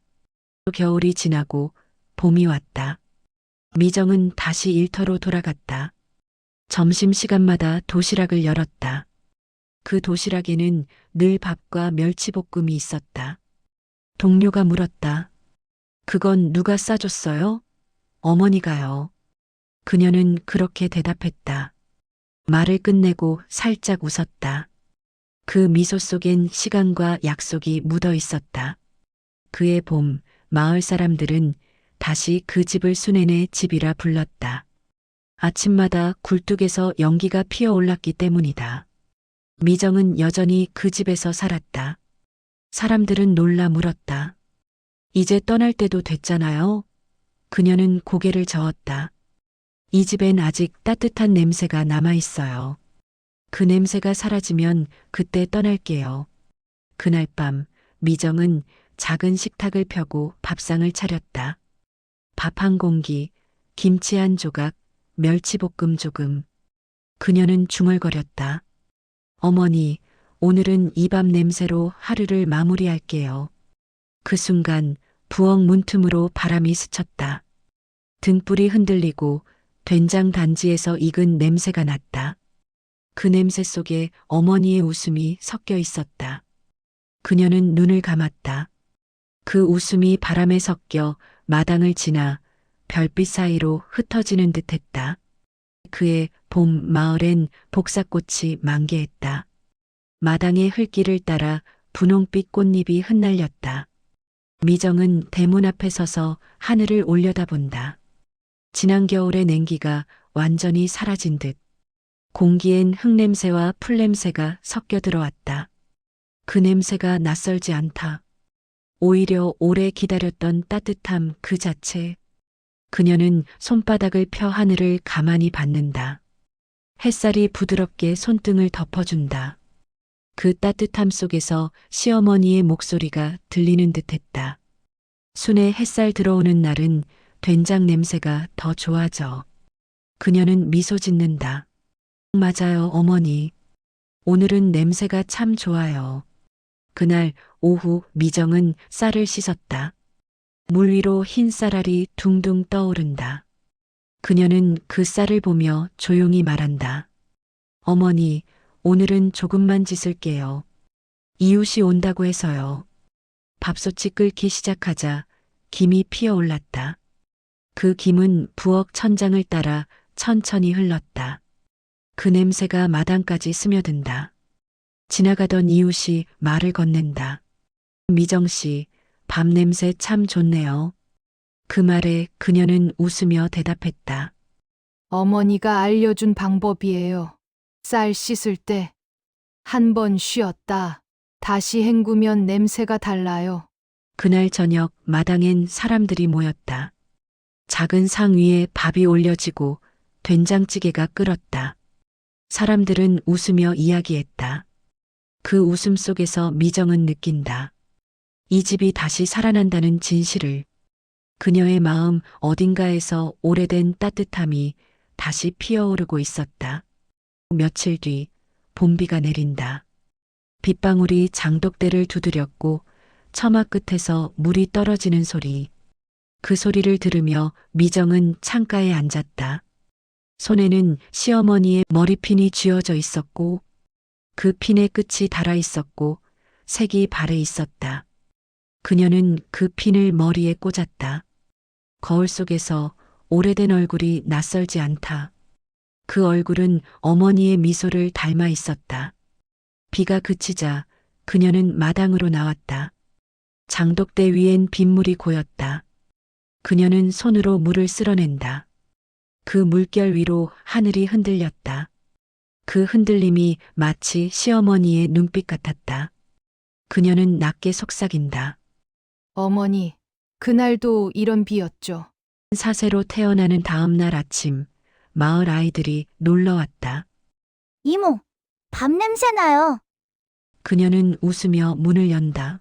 겨울이 지나고 봄이 왔다. 미정은 다시 일터로 돌아갔다. 점심시간마다 도시락을 열었다. 그 도시락에는 늘 밥과 멸치볶음이 있었다. 동료가 물었다. 그건 누가 싸줬어요? 어머니가요. 그녀는 그렇게 대답했다. 말을 끝내고 살짝 웃었다. 그 미소 속엔 시간과 약속이 묻어 있었다. 그해 봄, 마을 사람들은 다시 그 집을 순애네 집이라 불렀다. 아침마다 굴뚝에서 연기가 피어올랐기 때문이다. 미정은 여전히 그 집에서 살았다. 사람들은 놀라 물었다. 이제 떠날 때도 됐잖아요. 그녀는 고개를 저었다. 이 집엔 아직 따뜻한 냄새가 남아있어요. 그 냄새가 사라지면 그때 떠날게요. 그날 밤 미정은 작은 식탁을 펴고 밥상을 차렸다. 밥 한 공기, 김치 한 조각, 멸치볶음 조금. 그녀는 중얼거렸다. 어머니, 오늘은 이 밥 냄새로 하루를 마무리할게요. 그 순간 부엌 문틈으로 바람이 스쳤다. 등불이 흔들리고 된장 단지에서 익은 냄새가 났다. 그 냄새 속에 어머니의 웃음이 섞여 있었다. 그녀는 눈을 감았다. 그 웃음이 바람에 섞여 마당을 지나 별빛 사이로 흩어지는 듯했다. 그의 봄 마을엔 복사꽃이 만개했다. 마당의 흘길을 따라 분홍빛 꽃잎이 흩날렸다. 미정은 대문 앞에 서서 하늘을 올려다본다. 지난 겨울의 냉기가 완전히 사라진 듯 공기엔 흙냄새와 풀냄새가 섞여 들어왔다. 그 냄새가 낯설지 않다. 오히려 오래 기다렸던 따뜻함 그 자체. 그녀는 손바닥을 펴 하늘을 가만히 받는다. 햇살이 부드럽게 손등을 덮어준다. 그 따뜻함 속에서 시어머니의 목소리가 들리는 듯했다. 순에 햇살 들어오는 날은 된장 냄새가 더 좋아져. 그녀는 미소 짓는다. 맞아요, 어머니. 오늘은 냄새가 참 좋아요. 그날 오후 미정은 쌀을 씻었다. 물 위로 흰 쌀알이 둥둥 떠오른다. 그녀는 그 쌀을 보며 조용히 말한다. 어머니, 오늘은 조금만 짓을게요. 이웃이 온다고 해서요. 밥솥이 끓기 시작하자 김이 피어올랐다. 그 김은 부엌 천장을 따라 천천히 흘렀다. 그 냄새가 마당까지 스며든다. 지나가던 이웃이 말을 건넨다. 미정 씨, 밥 냄새 참 좋네요. 그 말에 그녀는 웃으며 대답했다. 어머니가 알려준 방법이에요. 쌀 씻을 때 한 번 쉬었다 다시 헹구면 냄새가 달라요. 그날 저녁 마당엔 사람들이 모였다. 작은 상 위에 밥이 올려지고 된장찌개가 끓었다. 사람들은 웃으며 이야기했다. 그 웃음 속에서 미정은 느낀다. 이 집이 다시 살아난다는 진실을. 그녀의 마음 어딘가에서 오래된 따뜻함이 다시 피어오르고 있었다. 며칠 뒤 봄비가 내린다. 빗방울이 장독대를 두드렸고 처마 끝에서 물이 떨어지는 소리. 그 소리를 들으며 미정은 창가에 앉았다. 손에는 시어머니의 머리핀이 쥐어져 있었고 그 핀의 끝이 달아 있었고 색이 바래 있었다. 그녀는 그 핀을 머리에 꽂았다. 거울 속에서 오래된 얼굴이 낯설지 않다. 그 얼굴은 어머니의 미소를 닮아 있었다. 비가 그치자 그녀는 마당으로 나왔다. 장독대 위엔 빗물이 고였다. 그녀는 손으로 물을 쓸어낸다. 그 물결 위로 하늘이 흔들렸다. 그 흔들림이 마치 시어머니의 눈빛 같았다. 그녀는 낮게 속삭인다. 어머니, 그날도 이런 비였죠. 사세로 태어나는 다음 날 아침, 마을 아이들이 놀러 왔다. 이모, 밥 냄새 나요. 그녀는 웃으며 문을 연다.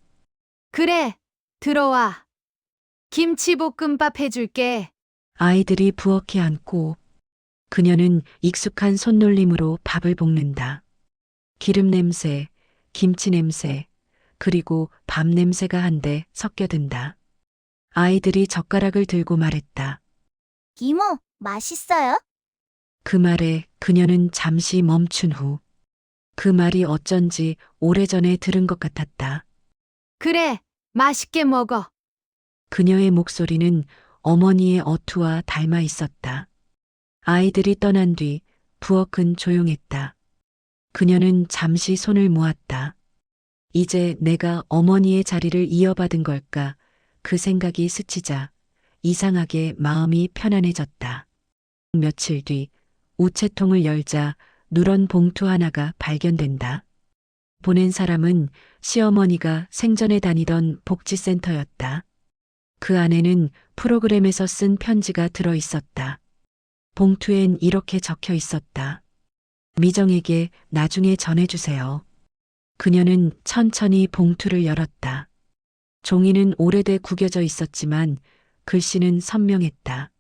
그래, 들어와. 김치볶음밥 해줄게. 아이들이 부엌에 앉고 그녀는 익숙한 손놀림으로 밥을 볶는다. 기름 냄새, 김치 냄새, 그리고 밥 냄새가 한데 섞여든다. 아이들이 젓가락을 들고 말했다. 이모, 맛있어요? 그 말에 그녀는 잠시 멈춘 후 그 말이 어쩐지 오래전에 들은 것 같았다. 그래, 맛있게 먹어. 그녀의 목소리는 어머니의 어투와 닮아 있었다. 아이들이 떠난 뒤 부엌은 조용했다. 그녀는 잠시 손을 모았다. 이제 내가 어머니의 자리를 이어받은 걸까? 그 생각이 스치자 이상하게 마음이 편안해졌다. 며칠 뒤 우체통을 열자 누런 봉투 하나가 발견된다. 보낸 사람은 시어머니가 생전에 다니던 복지센터였다. 그 안에는 프로그램에서 쓴 편지가 들어 있었다. 봉투엔 이렇게 적혀 있었다. 미정에게 나중에 전해주세요. 그녀는 천천히 봉투를 열었다. 종이는 오래돼 구겨져 있었지만 글씨는 선명했다.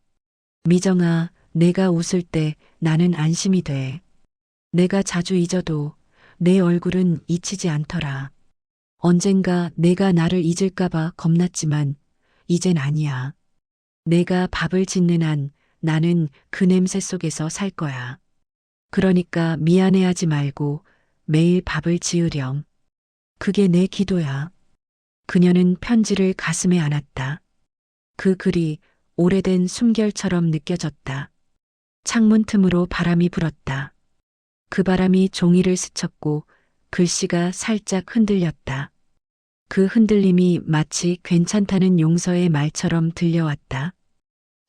미정아, 내가 웃을 때 나는 안심이 돼. 내가 자주 잊어도 내 얼굴은 잊히지 않더라. 언젠가 내가 나를 잊을까봐 겁났지만 이젠 아니야. 내가 밥을 짓는 한 나는 그 냄새 속에서 살 거야. 그러니까 미안해하지 말고 매일 밥을 지으렴. 그게 내 기도야. 그녀는 편지를 가슴에 안았다. 그 글이 오래된 숨결처럼 느껴졌다. 창문 틈으로 바람이 불었다. 그 바람이 종이를 스쳤고 글씨가 살짝 흔들렸다. 그 흔들림이 마치 괜찮다는 용서의 말처럼 들려왔다.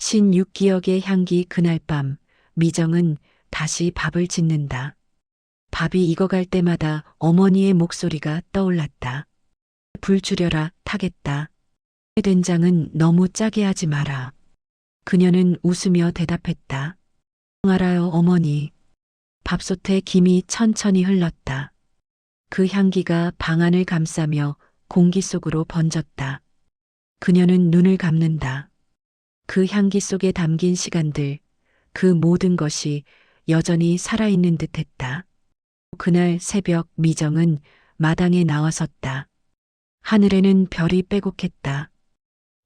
신육기억의 향기 그날 밤 미정은 다시 밥을 짓는다. 밥이 익어갈 때마다 어머니의 목소리가 떠올랐다. 불 줄여라 타겠다. 된장은 너무 짜게 하지 마라. 그녀는 웃으며 대답했다. 알아요 어머니. 밥솥에 김이 천천히 흘렀다. 그 향기가 방 안을 감싸며 공기 속으로 번졌다. 그녀는 눈을 감는다. 그 향기 속에 담긴 시간들, 그 모든 것이 여전히 살아있는 듯했다. 그날 새벽 미정은 마당에 나와섰다. 하늘에는 별이 빼곡했다.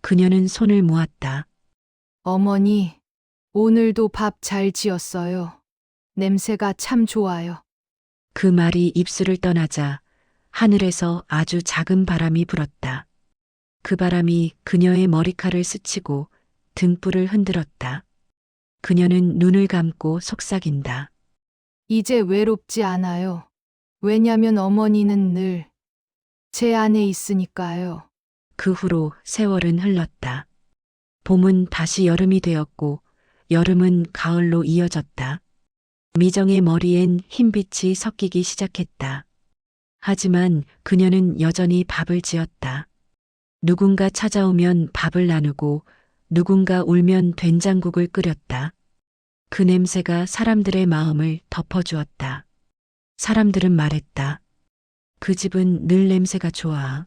그녀는 손을 모았다. 어머니, 오늘도 밥 잘 지었어요. 냄새가 참 좋아요. 그 말이 입술을 떠나자 하늘에서 아주 작은 바람이 불었다. 그 바람이 그녀의 머리칼을 스치고 등불을 흔들었다. 그녀는 눈을 감고 속삭인다. 이제 외롭지 않아요. 왜냐면 어머니는 늘 제 안에 있으니까요. 그 후로 세월은 흘렀다. 봄은 다시 여름이 되었고 여름은 가을로 이어졌다. 미정의 머리엔 흰빛이 섞이기 시작했다. 하지만 그녀는 여전히 밥을 지었다. 누군가 찾아오면 밥을 나누고 누군가 울면 된장국을 끓였다. 그 냄새가 사람들의 마음을 덮어주었다. 사람들은 말했다. 그 집은 늘 냄새가 좋아.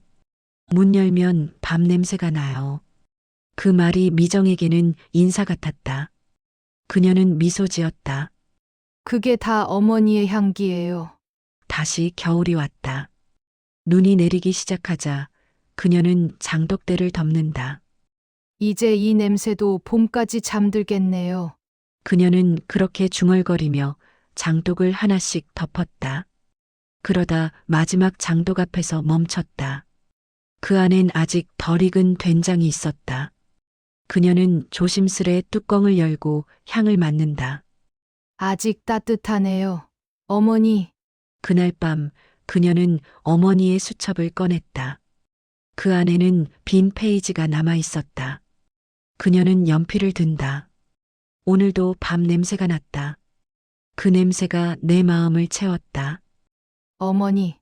문 열면 밥 냄새가 나요. 그 말이 미정에게는 인사 같았다. 그녀는 미소 지었다. 그게 다 어머니의 향기예요. 다시 겨울이 왔다. 눈이 내리기 시작하자 그녀는 장독대를 덮는다. 이제 이 냄새도 봄까지 잠들겠네요. 그녀는 그렇게 중얼거리며 장독을 하나씩 덮었다. 그러다 마지막 장독 앞에서 멈췄다. 그 안엔 아직 덜 익은 된장이 있었다. 그녀는 조심스레 뚜껑을 열고 향을 맡는다. 아직 따뜻하네요. 어머니, 그날 밤 그녀는 어머니의 수첩을 꺼냈다. 그 안에는 빈 페이지가 남아 있었다. 그녀는 연필을 든다. 오늘도 밥 냄새가 났다. 그 냄새가 내 마음을 채웠다. 어머니,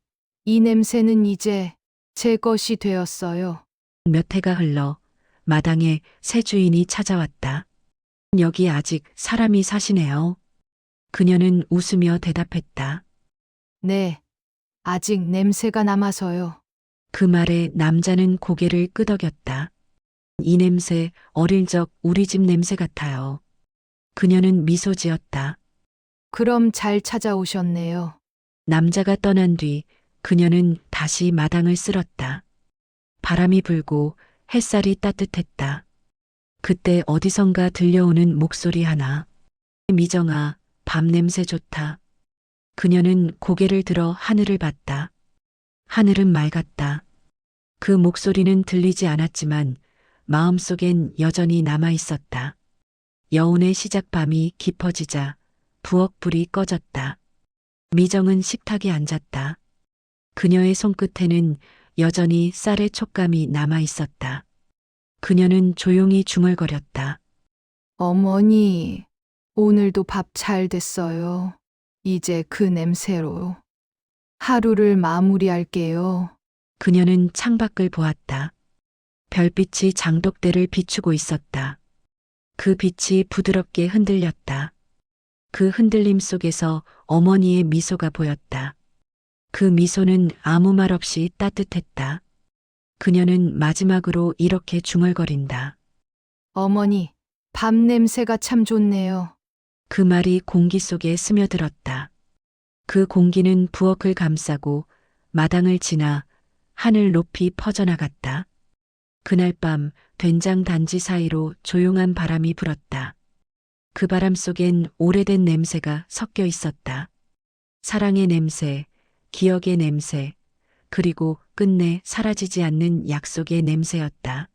이 냄새는 이제 제 것이 되었어요. 몇 해가 흘러 마당에 새 주인이 찾아왔다. 여기 아직 사람이 사시네요. 그녀는 웃으며 대답했다. 네, 아직 냄새가 남아서요. 그 말에 남자는 고개를 끄덕였다. 이 냄새 어릴 적 우리 집 냄새 같아요. 그녀는 미소 지었다. 그럼 잘 찾아오셨네요. 남자가 떠난 뒤 그녀는 다시 마당을 쓸었다. 바람이 불고 햇살이 따뜻했다. 그때 어디선가 들려오는 목소리 하나. 미정아, 밥 냄새 좋다. 그녀는 고개를 들어 하늘을 봤다. 하늘은 맑았다. 그 목소리는 들리지 않았지만 마음속엔 여전히 남아 있었다. 여운의 시작 밤이 깊어지자 부엌불이 꺼졌다. 미정은 식탁에 앉았다. 그녀의 손끝에는 여전히 쌀의 촉감이 남아 있었다. 그녀는 조용히 중얼거렸다. 어머니, 오늘도 밥 잘 됐어요. 이제 그 냄새로 하루를 마무리할게요. 그녀는 창밖을 보았다. 별빛이 장독대를 비추고 있었다. 그 빛이 부드럽게 흔들렸다. 그 흔들림 속에서 어머니의 미소가 보였다. 그 미소는 아무 말 없이 따뜻했다. 그녀는 마지막으로 이렇게 중얼거린다. 어머니, 밥 냄새가 참 좋네요. 그 말이 공기 속에 스며들었다. 그 공기는 부엌을 감싸고 마당을 지나 하늘 높이 퍼져나갔다. 그날 밤 된장 단지 사이로 조용한 바람이 불었다. 그 바람 속엔 오래된 냄새가 섞여 있었다. 사랑의 냄새, 기억의 냄새, 그리고 끝내 사라지지 않는 약속의 냄새였다.